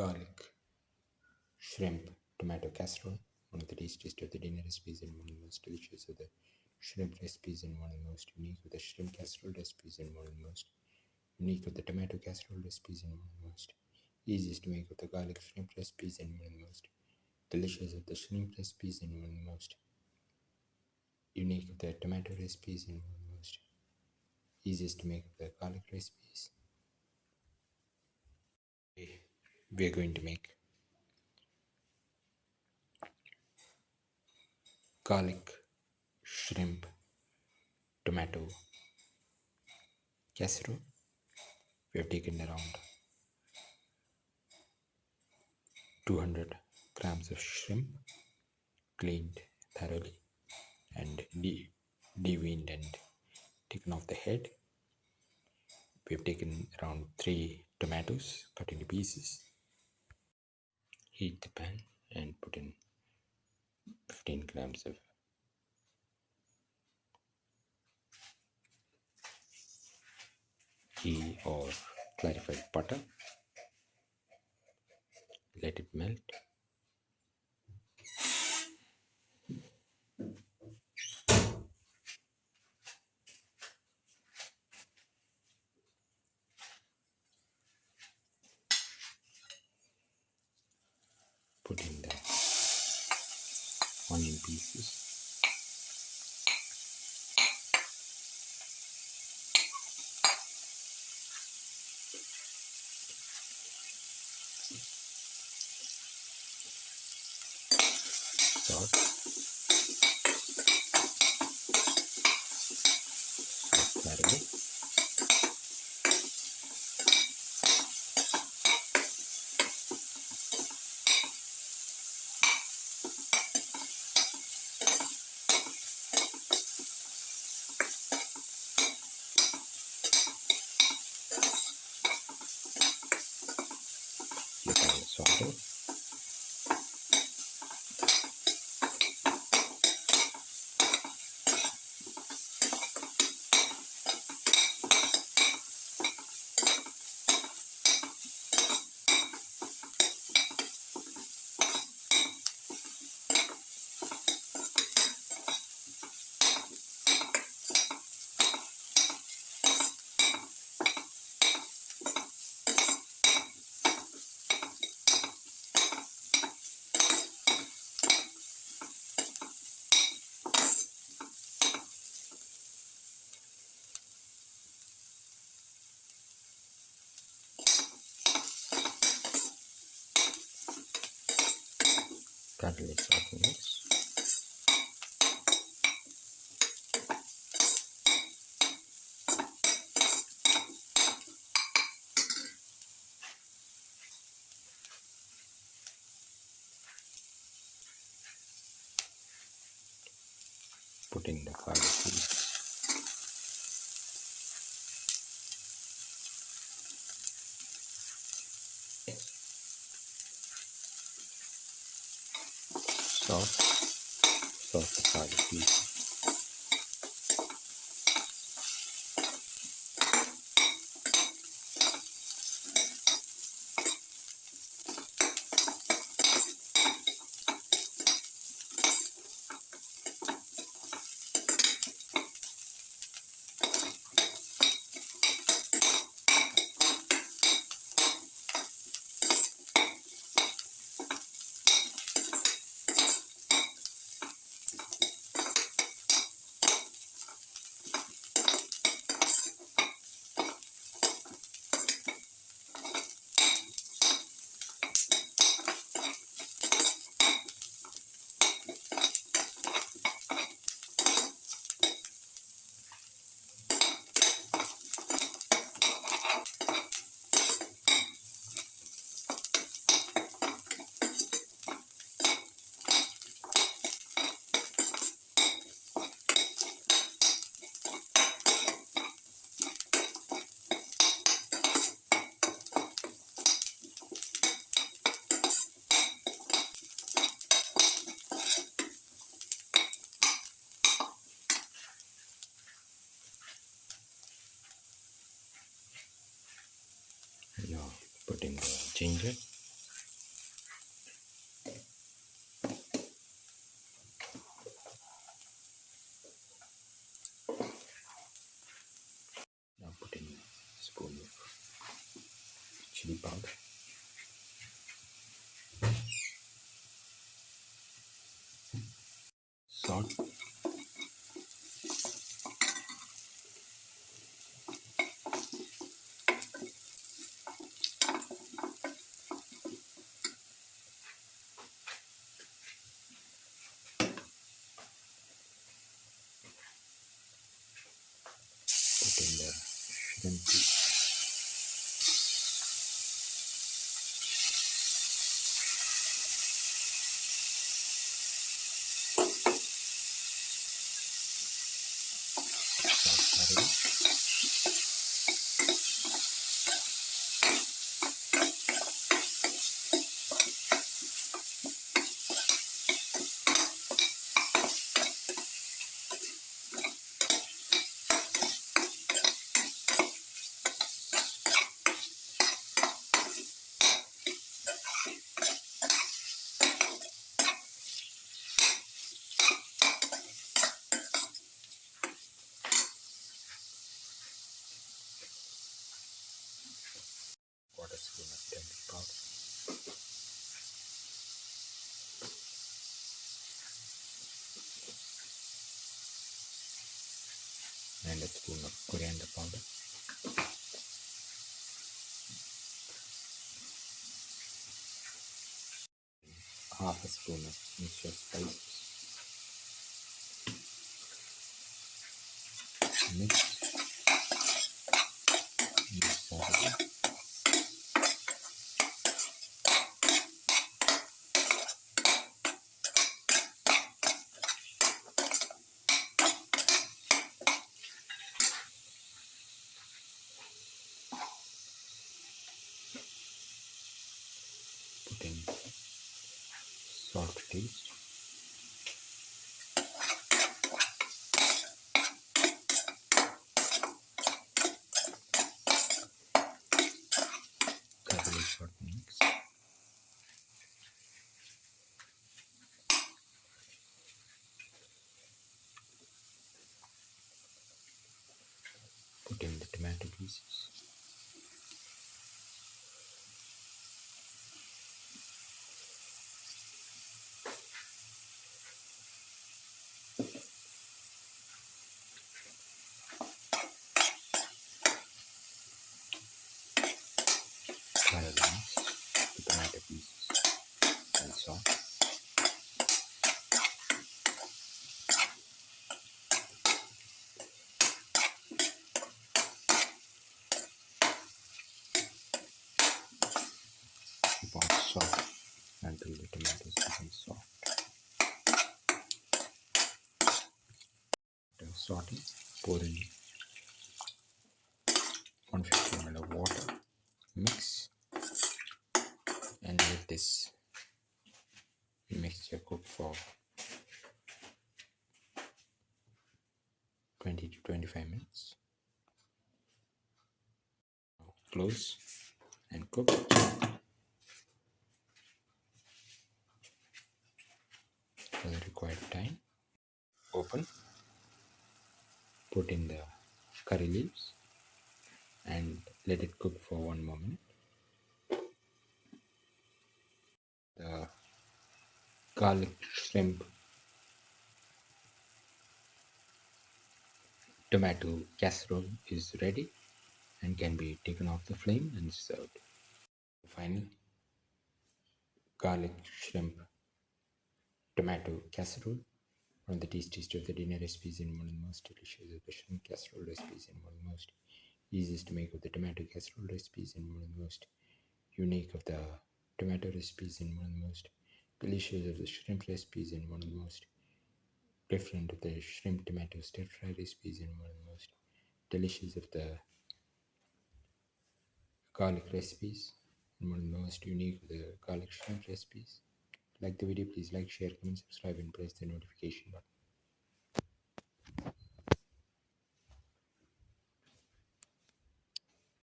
garlic, shrimp, tomato casserole, one of the tastiest of the dinner recipes and one of the most delicious of the shrimp recipes and one of the most unique of the shrimp casserole recipes and one of the most unique of the tomato casserole recipes and one of the most easiest to make of the garlic shrimp recipes and one of the most delicious of the shrimp recipes and one of the most unique of the tomato recipes and one of the most easiest to make of the garlic recipes. We are going to make garlic shrimp tomato casserole. We have taken around 200 grams of shrimp, cleaned thoroughly and deveined and taken off the head. We have taken around 3 tomatoes cut into pieces. Heat the pan and put in 15 grams of ghee or clarified butter. Let it melt. Put in the onion pieces. Salt. Thoroughly. You can saute. Garlic saute mix. Put in the garlic paste. Salt the garlic paste. Now put in the ginger. powder, salt, put in the shrimp piece, salt curry, quarter spoon of turmeric powder, and a spoon of coriander powder, half a spoon of mixture spices, mix, everything. Put in salt to taste, gradually short mix, put in the tomato pieces, thoroughly mix the tomato pieces and salt. Keep on salt until the tomatoes become soft. After saute, pour in 150 ml of water, mix, and let this mixture cook for 20 to 25 minutes. Now close and cook for the required time. Open, put in the curry leaves and let it cook for 1 more minute. The garlic shrimp tomato casserole is ready and can be taken off the flame and served. Final garlic shrimp tomato casserole, one of the tastiest of the dinner recipes and one of the most delicious of the shrimp casserole recipes and one of the most easiest to make of the tomato casserole recipes and one of the most unique of the tomato recipes and one of the most delicious of the shrimp recipes and one of the most different of the shrimp tomato stir fry recipes and one of the most delicious of the garlic recipes and one of the most unique of the garlic shrimp recipes. Like the video, please like, share, comment, subscribe and press the notification button.